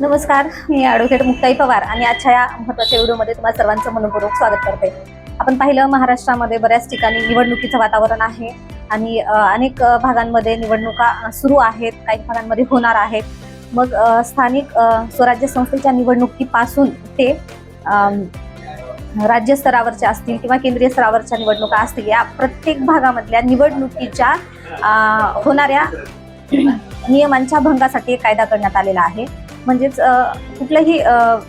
नमस्कार, मी ॲडव्होकेट मुक्ताई पवार आणि आजच्या या महत्त्वाच्या व्हिडिओमध्ये तुम्हाला सर्वांचं मनपूर्वक स्वागत करते. आपण पाहिलं महाराष्ट्रामध्ये बऱ्याच ठिकाणी निवडणुकीचं वातावरण आहे आणि अनेक भागांमध्ये निवडणुका सुरू आहेत, काही भागांमध्ये होणार आहेत. मग स्थानिक स्वराज्य संस्थेच्या निवडणुकीपासून ते राज्य स्तरावरच्या असतील किंवा केंद्रीय स्तरावरच्या निवडणुका असतील, या प्रत्येक भागामधल्या निवडणुकीच्या होणाऱ्या नियमांच्या भंगासाठी कायदा करण्यात आलेला आहे. म्हणजेच कुठलंही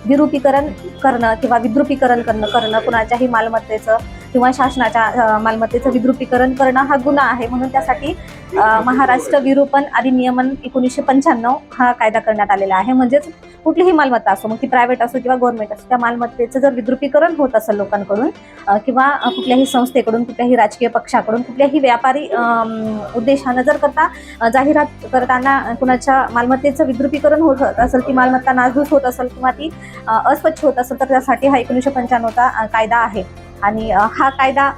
विरूपीकरण करणं किंवा विद्रुपीकरण करणं कुणाच्याही मालमत्तेचं किंवा शासनाच्या मालमत्तेचं विद्रुपीकरण करणं हा गुन्हा आहे. म्हणून त्यासाठी महाराष्ट्र विरूपण अधिनियमन 1995 हा कायदा करण्यात आलेला आहे. म्हणजेच कुठलीही मालमत्ता असो, मग ती प्रायव्हेट असो किंवा गव्हर्नमेंट असो, त्या मालमत्तेचं जर विद्रुपीकरण होत असेल लोकांकडून किंवा कुठल्याही संस्थेकडून, कुठल्याही राजकीय पक्षाकडून, कुठल्याही व्यापारी उद्देशानं जर जाहिरात करताना कुणाच्या मालमत्तेचं विद्रुपीकरण होत असेल, ती मालमत्ता नासधूस होत असेल किंवा ती अस्वच्छ होत असेल, तर त्यासाठी हा 1995चा कायदा आहे. आणि हा कायदा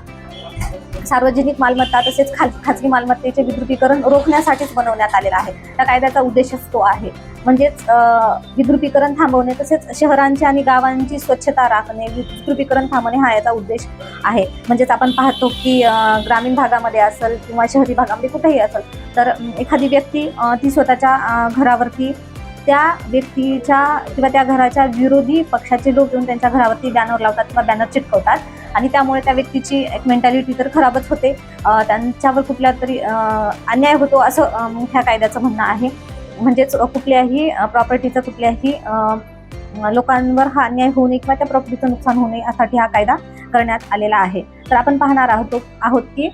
सार्वजनिक मालमत्ता तसेच खाजगी मालमत्तेचे विद्रुपीकरण रोखण्यासाठीच बनवण्यात आलेला आहे. त्या कायद्याचा उद्देशच तो आहे. म्हणजेच विद्रुपीकरण थांबवणे तसेच शहरांची आणि गावांची स्वच्छता राखणे, विद्रुपीकरण थांबवणे हा याचा उद्देश आहे. म्हणजेच आपण पाहतो की ग्रामीण भागामध्ये असेल किंवा शहरी भागामध्ये कुठेही असेल तर एखादी व्यक्ती ती स्वतःच्या घरावरती त्या व्यक्तीच्या किंवा त्या घराच्या विरोधी पक्षाचे लोक येऊन त्यांच्या घरावरती बॅनर लावतात किंवा बॅनर चिटकवतात आणि त्यामुळे त्या व्यक्तीची एक मेंटॅलिटी तर खराबच होते, त्यांच्यावर कुठला तरी अन्याय होतो असं ह्या कायद्याचं म्हणणं आहे. म्हणजेच कुठल्याही प्रॉपर्टीचं कुठल्याही लोकांवर हा अन्याय होऊ नये किंवा त्या प्रॉपर्टीचं नुकसान होऊ नये यासाठी हा कायदा करण्यात आलेला आहे. तर आपण पाहणार आहोत की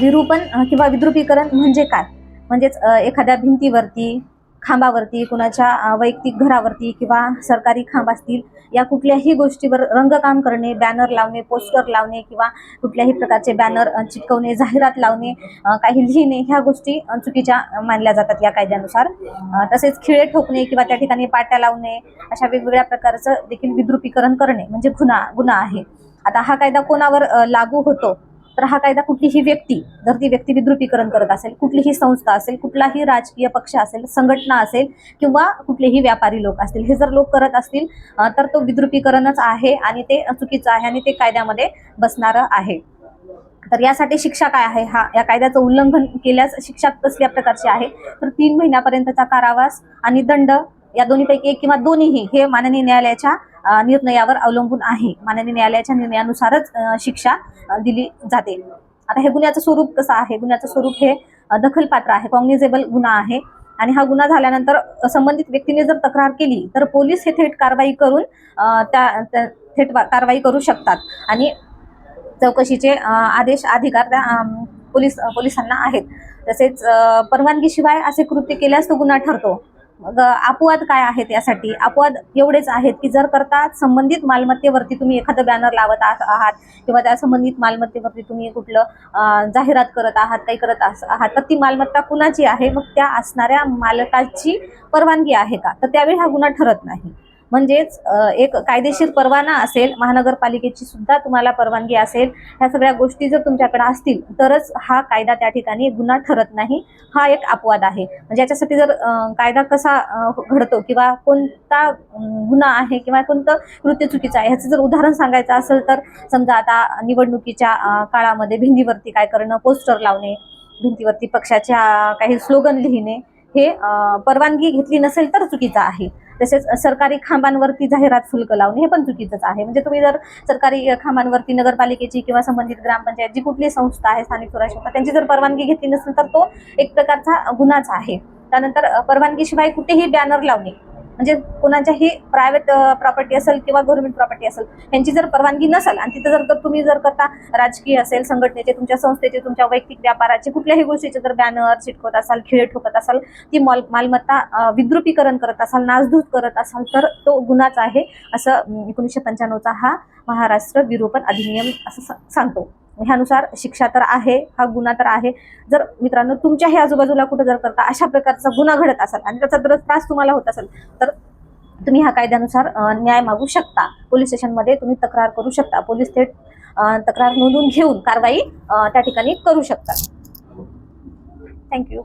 विरूपण किंवा विद्रुपीकरण म्हणजे काय. म्हणजेच एखाद्या भिंतीवरती, खांबावरती, कुणाच्या वैयक्तिक घरावरती किंवा सरकारी खांब असतील, या कुठल्याही गोष्टीवर रंगकाम करणे, बॅनर लावणे, पोस्टर लावणे किंवा कुठल्याही प्रकारचे बॅनर चिटकवणे, जाहिरात लावणे, काही लिहिणे, ह्या गोष्टी चुकीच्या मानल्या जातात या कायद्यानुसार. तसेच खिळे ठोकणे किंवा त्या ठिकाणी पाट्या लावणे, अशा वेगवेगळ्या प्रकारचं देखील विद्रुपीकरण करणे म्हणजे गुन्हा आहे. आता हा कायदा कोणावर लागू होतो, तर हा कायदा कुठलीही व्यक्ती, जर ती व्यक्ती विद्रुपीकरण करत असेल, कुठलीही संस्था असेल, कुठलाही राजकीय पक्ष असेल, संघटना असेल किंवा कुठलेही व्यापारी लोक असतील, हे जर लोक करत असतील तर तो विद्रुपीकरणच आहे आणि ते चुकीचं आहे आणि ते कायद्यामध्ये बसणारं आहे. तर यासाठी शिक्षा काय आहे, या कायद्याचं उल्लंघन केल्यास शिक्षा कसल्या प्रकारची आहे, तर 3 महिन्यापर्यंतचा कारावास आणि दंड, या दोन्हीपैकी एक किंवा दोन्हीही हे माननीय न्यायालयाच्या निर्णयावर अवलंबून आहे. माननीय न्यायालयाच्या निर्णयानुसारच शिक्षा दिली जाते. आता हे गुन्ह्याचं स्वरूप कसं आहे, गुन्ह्याचं स्वरूप हे दखलपात्र आहे, कॉग्निझेबल गुन्हा आहे. आणि हा गुन्हा झाल्यानंतर संबंधित व्यक्तीने जर तक्रार केली तर पोलीस हे थेट कारवाई करून थेट कारवाई करू शकतात आणि चौकशीचे आदेश अधिकार त्या पोलिसांना आहेत. तसेच परवानगीशिवाय असे कृत्य केल्यास तो गुन्हा ठरतो. मग अपवाद काय आहेत यासाठी, अपवाद एवढेच आहेत की जर करता संबंधित मालमत्तेवरती तुम्ही एखादं बॅनर लावत आहात किंवा त्या संबंधित मालमत्तेवरती तुम्ही कुठलं जाहिरात करत आहात, काही करत आहात, तर ती मालमत्ता कुणाची आहे, मग त्या असणाऱ्या मालकाची परवानगी आहे का, तर त्यावेळी हा गुन्हा ठरत नाही. म्हणजेच एक कायदेशीर परवाना असेल, महानगरपालिकेची सुद्धा तुम्हाला परवानगी असेल, ह्या सगळ्या गोष्टी जर तुमच्याकडे असतील तरच हा कायदा त्या ठिकाणी गुन्हा ठरत नाही. हा एक अपवाद आहे. म्हणजे याच्यासाठी जर कायदा कसा घडतो किंवा कोणता गुन्हा आहे किंवा कोणतं कृत्य चुकीचं आहे ह्याचं जर उदाहरण सांगायचं असेल तर समजा आता निवडणुकीच्या काळामध्ये भिंतीवरती काय करणं, पोस्टर लावणे, भिंतीवरती पक्षाच्या काही स्लोगन लिहिणे, हे परवानगी घेतली नसेल तर चुकीचं आहे. तसेच सरकारी खांबांवरती जाहिरात फुलक लावणे हे पण चुकीचंच आहे. म्हणजे तुम्ही जर सरकारी खांबांवरती नगरपालिकेची किंवा संबंधित ग्रामपंचायत जी कुठली संस्था आहे, स्थानिक स्वराज्य संस्था, त्यांची जर परवानगी घेतली नसेल तर तो एक प्रकारचा गुन्हाच आहे. त्यानंतर परवानगीशिवाय कुठेही बॅनर लावणे, म्हणजे कोणाच्याही प्रायव्हेट प्रॉपर्टी असेल किंवा गव्हर्नमेंट प्रॉपर्टी असेल, यांची जर परवानगी नसेल आणि तिथं जर तुम्ही जर करता राजकीय असेल, संघटनेचे, तुमच्या संस्थेचे, तुमच्या वैयक्तिक व्यापाराचे कुठल्याही गोष्टीचे जर बॅनर चिटकवत असाल, खिळे ठोकत असाल, ती मालमत्ता विद्रुपीकरण करत असाल, नासधूस करत असाल, तर तो गुन्हाच आहे असं 1995चा हा महाराष्ट्र विरूपण अधिनियम असं सांगतो. ह्यानुसार शिक्षा तर आहे, हा गुन्हा तर आहे. जर मित्रांनो तुमच्याही आजूबाजूला कुठं जर करता अशा प्रकारचा गुन्हा घडत असेल आणि त्याचा जर त्रास तुम्हाला होत असेल तर तुम्ही ह्या कायद्यानुसार न्याय मागू शकता. पोलीस स्टेशनमध्ये तुम्ही तक्रार करू शकता. पोलीस थेट तक्रार नोंदवून घेऊन कारवाई त्या ठिकाणी करू शकतात. थँक्यू.